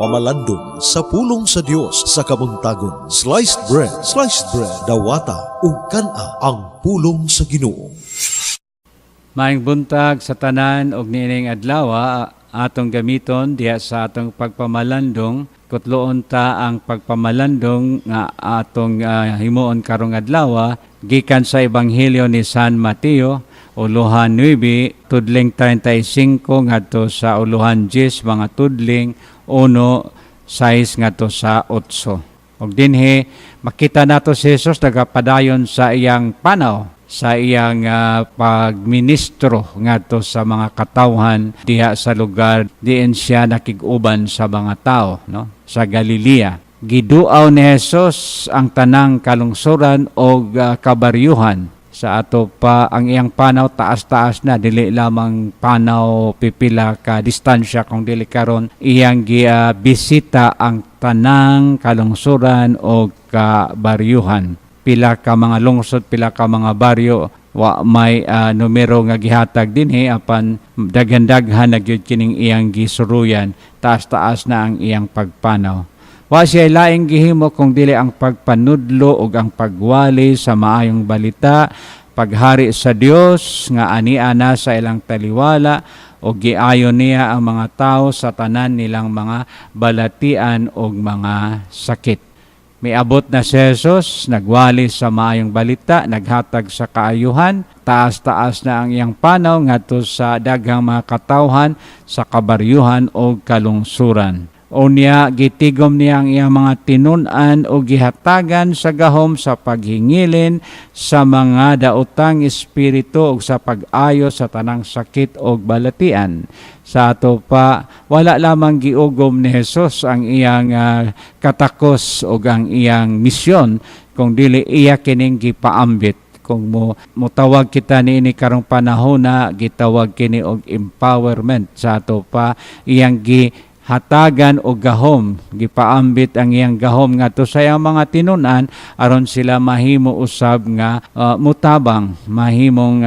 pagpamalandong sa pulong sa Dios sa kabuntagon. Sliced bread, dawata ug kana ang pulong sa Ginoo. Maayong buntag sa tanan og niining adlaw atong gamiton diha sa atong pagpamalandong. Kutloon ta ang pagpamalandong nga atong himuon karong adlaw gikan sa Ebanghelyo ni San Mateo uluhan 9 tudling 35 ngadto sa uluhan 10 mga tudling 1:6 ngadto sa 8. Og dinhi makita nato si Jesus nagapadayon sa iyang panaw, sa iyang pagministro ngadto sa mga katawhan diha sa lugar diin siya nakig-uban sa mga tao, no? Sa Galilea. Giduaw ni Jesus ang tanang kalungsuran o kabaryuhan. Sa ato pa ang iyang panaw taas-taas na, dili lamang panaw pipila ka distansya kung dili karon iyang bisita ang tanang kalungsuran o kabaryuhan. Pila ka mga lungsod, pila ka mga baryo, wa may numero nga gihatag dinhi apan daghan-daghan nagyud kining iyang gisuruyan, taas-taas na ang iyang pagpanaw. Wa siya laing gihimo kung dili ang pagpanudlo ug ang pagwali sa maayong balita, paghari sa Dios nga ania na sa ilang taliwala o giayon niya ang mga tao sa tanan nilang mga balatian ug mga sakit. Miabot na si Jesus, nagwali sa maayong balita, naghatag sa kaayuhan, taas-taas na ang iyang panaw ngadto sa daghang mga katawhan sa kabaryuhan o kalungsuran. Unya gitigom niya ang iyang mga tinun-an o gihatagan sa gahom sa paghingilin sa mga daotang espiritu o sa pag-ayo sa tanang sakit o balatian. Sa ato pa, wala lamang giugom ni Jesus ang iyang katakos o ang iyang misyon, kung dili iya kining gipaambit. Kung mutawag kita niini karong panahon na gitawag kini og empowerment. Sa ato pa, iyang hatagan o gahom, gipaambit ang iyang gahom ngadto sa iyang mga tinunan aron sila mahimo usab nga mutabang, mahimong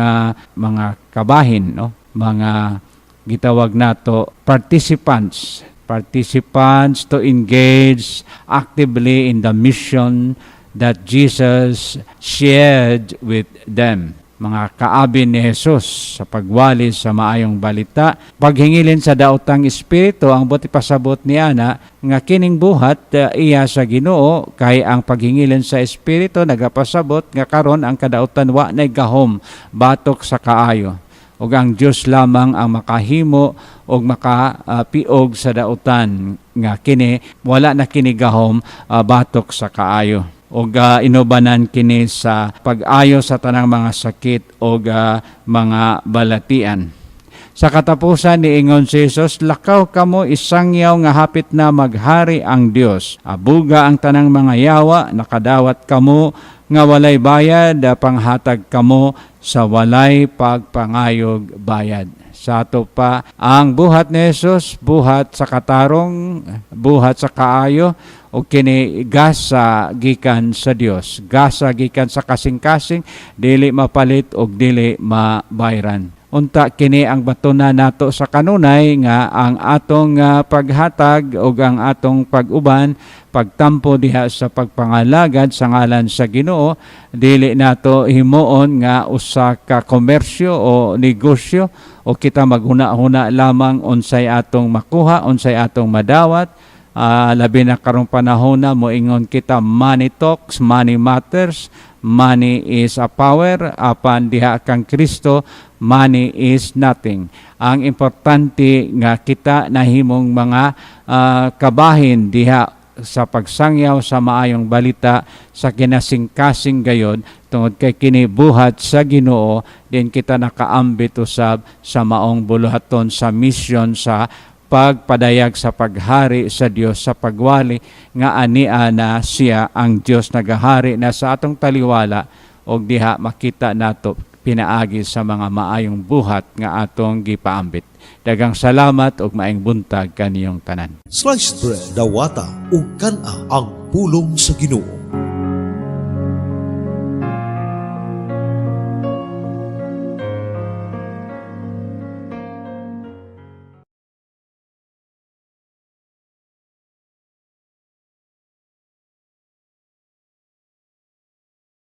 mga kabahin, no? Mga gitawag nato participants to engage actively in the mission that Jesus shared with them. Mga kaabin ni Jesus sa pagwali sa maayong balita, paghingilin sa daotang espiritu, ang buti pasabot niya na nga kining buhat iya sa Ginoo, kay ang paghingilin sa espiritu nagapasabot nga karon ang kadaotan wa nay gahom batok sa kaayo. Ug ang Dios lamang ang makahimo og makapiog sa daotan nga kini wala na kini gahom batok sa kaayo. O inubanan kini sa pag-ayo sa tanang mga sakit o mga balatian. Sa katapusan ni ingon si Jesus, lakaw kamo isangyaw nga hapit na maghari ang Dios. Abuga ang tanang mga yawa, nakadawat kamo nga walay bayad, panghatag kamo sa walay pagpangayog bayad. Sa ato pa, ang buhat ni Jesus, buhat sa katarong, buhat sa kaayo, o kini gasa gikan sa Dios, gasa gikan sa kasing-kasing, dili mapalit o dili mabayran. Unta kini ang batuna nato sa kanunay nga ang atong paghatag o ang atong pag-uban, pagtampo diha sa pagpangalagad sa ngalan sa Ginoo, dili nato himuon nga usa ka komersyo o negosyo o kita maghuna-huna lamang unsay atong makuha, unsay atong madawat. Labi na karong panahon na moingon kita money talks, money matters, money is a power, apan diha kang Kristo, money is nothing. Ang importante nga kita nahimong mga kabahin diha sa pagsangyaw sa maayong balita sa kinasing-kasing gayon tungod kay kini buhat sa Ginoo, din kita nakaambit usab sa maong buluhaton sa mission sa pagpadayag sa paghari sa Dios, sa pagwali nga ania na siya ang Dios nagahari na sa atong taliwala og diha makita nato pinaagi sa mga maayong buhat nga atong gipaambit. Daghang salamat ug maayong buntag kaniyong tanan. Sliced bread, dawata ug kana ang pulong sa Ginoo.